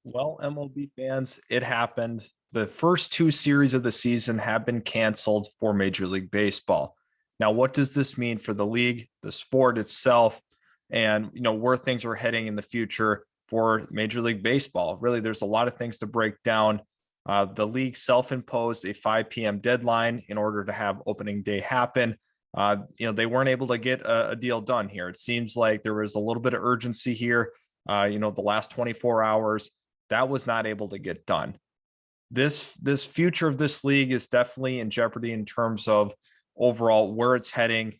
Well, MLB fans, it happened. The first two series of the season have been canceled for Major League Baseball. Now, what does this mean for the league, the sport itself, and where things are heading in the future for Major League Baseball? Really, there's a lot of things to break down. The league self-imposed a 5 p.m. deadline in order to have opening day happen. They weren't able to get a deal done here. It seems like there was a little bit of urgency here. The last 24 hours that was not able to get done. This future of this league is definitely in jeopardy in terms of overall where it's heading.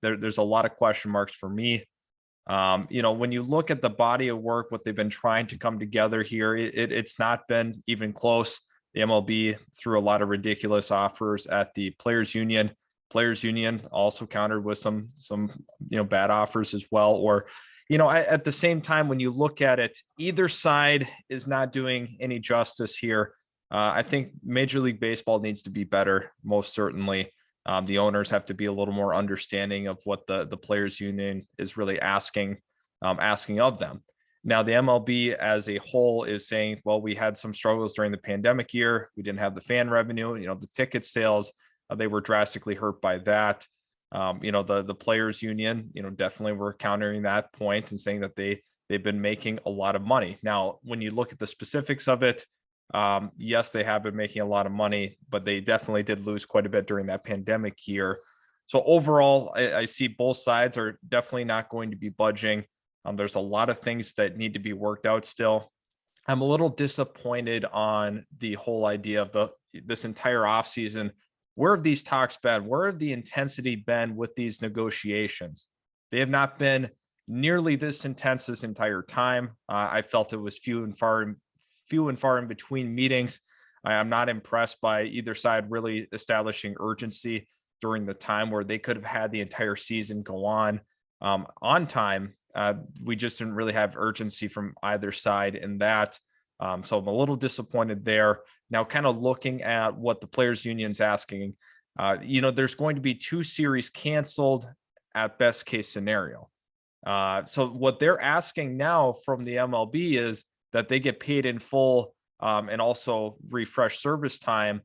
There's a lot of question marks for me. When you look at the body of work, what they've been trying to come together here, it's not been even close. The MLB threw a lot of ridiculous offers at the players union. Players union also countered with some bad offers as well. Or at the same time, when you look at it, either side is not doing any justice here. I think Major League Baseball needs to be better, most certainly. The owners have to be a little more understanding of what the players union is really asking of them. Now, the MLB as a whole is saying, well, we had some struggles during the pandemic year. We didn't have the fan revenue, the ticket sales, they were drastically hurt by that. The players union, definitely were countering that point and saying that they've been making a lot of money. Now, when you look at the specifics of it, yes, they have been making a lot of money, but they definitely did lose quite a bit during that pandemic year. So overall, I see both sides are definitely not going to be budging. There's a lot of things that need to be worked out still. I'm a little disappointed on the whole idea of this entire offseason. Where have these talks been? Where have the intensity been with these negotiations? They have not been nearly this intense this entire time. I felt it was few and far in between meetings. I am not impressed by either side really establishing urgency during the time where they could have had the entire season go on time. We just didn't really have urgency from either side in that. So I'm a little disappointed there. Now, kind of looking at what the players union's asking, there's going to be 2 series canceled at best case scenario. So what they're asking now from the MLB is that they get paid in full and also refresh service time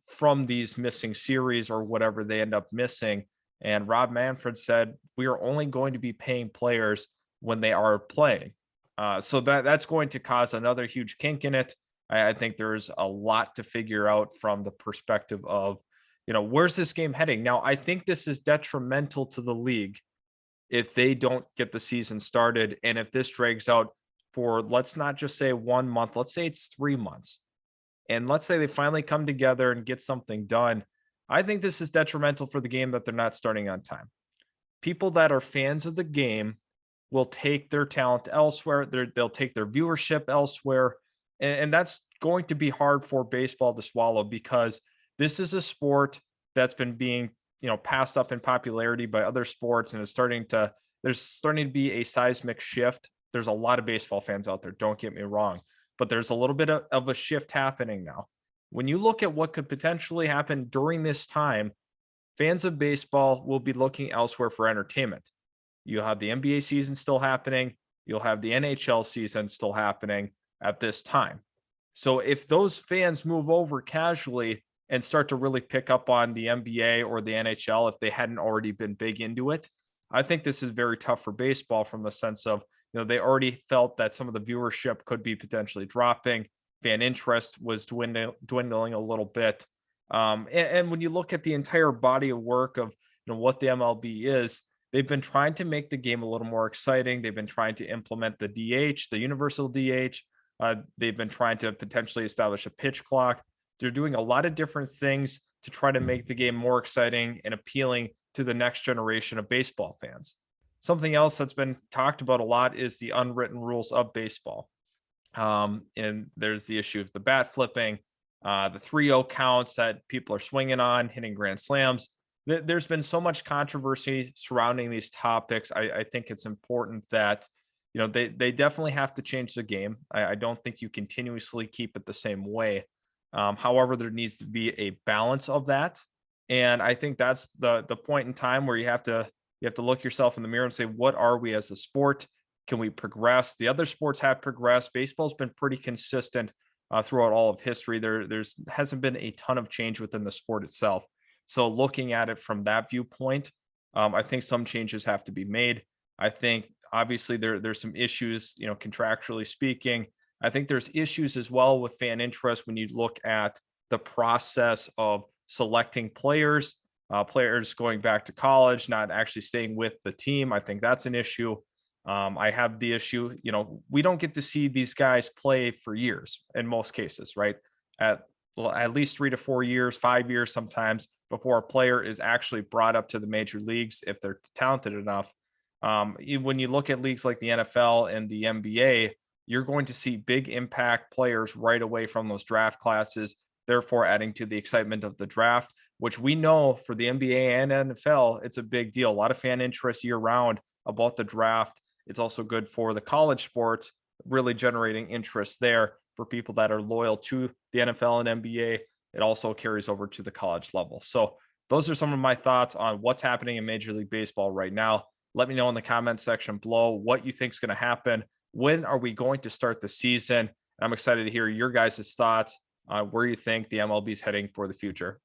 from these missing series or whatever they end up missing. And Rob Manfred said, we are only going to be paying players when they are playing. So that's going to cause another huge kink in it. I think there's a lot to figure out from the perspective of, where's this game heading? Now, I think this is detrimental to the league if they don't get the season started. And if this drags out for, let's not just say 1 month, let's say it's 3 months. And let's say they finally come together and get something done. I think this is detrimental for the game that they're not starting on time. People that are fans of the game will take their talent elsewhere. They'll take their viewership elsewhere. And that's going to be hard for baseball to swallow because this is a sport that's been being, passed up in popularity by other sports. And there's starting to be a seismic shift. There's a lot of baseball fans out there. Don't get me wrong, but there's a little bit of a shift happening now. When you look at what could potentially happen during this time, fans of baseball will be looking elsewhere for entertainment. You'll have the NBA season still happening. You'll have the NHL season still happening at this time. So if those fans move over casually and start to really pick up on the NBA or the NHL, if they hadn't already been big into it, I think this is very tough for baseball from the sense of, they already felt that some of the viewership could be potentially dropping. Fan interest was dwindling a little bit. And when you look at the entire body of work of what the MLB is, they've been trying to make the game a little more exciting. They've been trying to implement the DH, the universal DH. They've been trying to potentially establish a pitch clock. They're doing a lot of different things to try to make the game more exciting and appealing to the next generation of baseball fans. Something else that's been talked about a lot is the unwritten rules of baseball. And there's the issue of the bat flipping, the 3-0 counts that people are swinging on, hitting grand slams. There's been so much controversy surrounding these topics. I think it's important that, they definitely have to change the game. I don't think you continuously keep it the same way. However, there needs to be a balance of that. And I think that's the point in time where you have to look yourself in the mirror and say, what are we as a sport? Can we progress? The other sports have progressed. Baseball's been pretty consistent throughout all of history. There's hasn't been a ton of change within the sport itself. So looking at it from that viewpoint, I think some changes have to be made. I think obviously there's some issues, contractually speaking. I think there's issues as well with fan interest when you look at the process of selecting players, players going back to college, not actually staying with the team. I think that's an issue. I have the issue, we don't get to see these guys play for years in most cases, right? At at least 3 to 4 years, 5 years sometimes before a player is actually brought up to the major leagues if they're talented enough. When you look at leagues like the NFL and the NBA, you're going to see big impact players right away from those draft classes, therefore adding to the excitement of the draft, which we know for the NBA and NFL, it's a big deal. A lot of fan interest year round about the draft. It's also good for the college sports, really generating interest there for people that are loyal to the NFL and NBA. It also carries over to the college level. So those are some of my thoughts on what's happening in Major League Baseball right now. Let me know in the comment section below what you think is going to happen. When are we going to start the season? I'm excited to hear your guys' thoughts on where you think the MLB is heading for the future.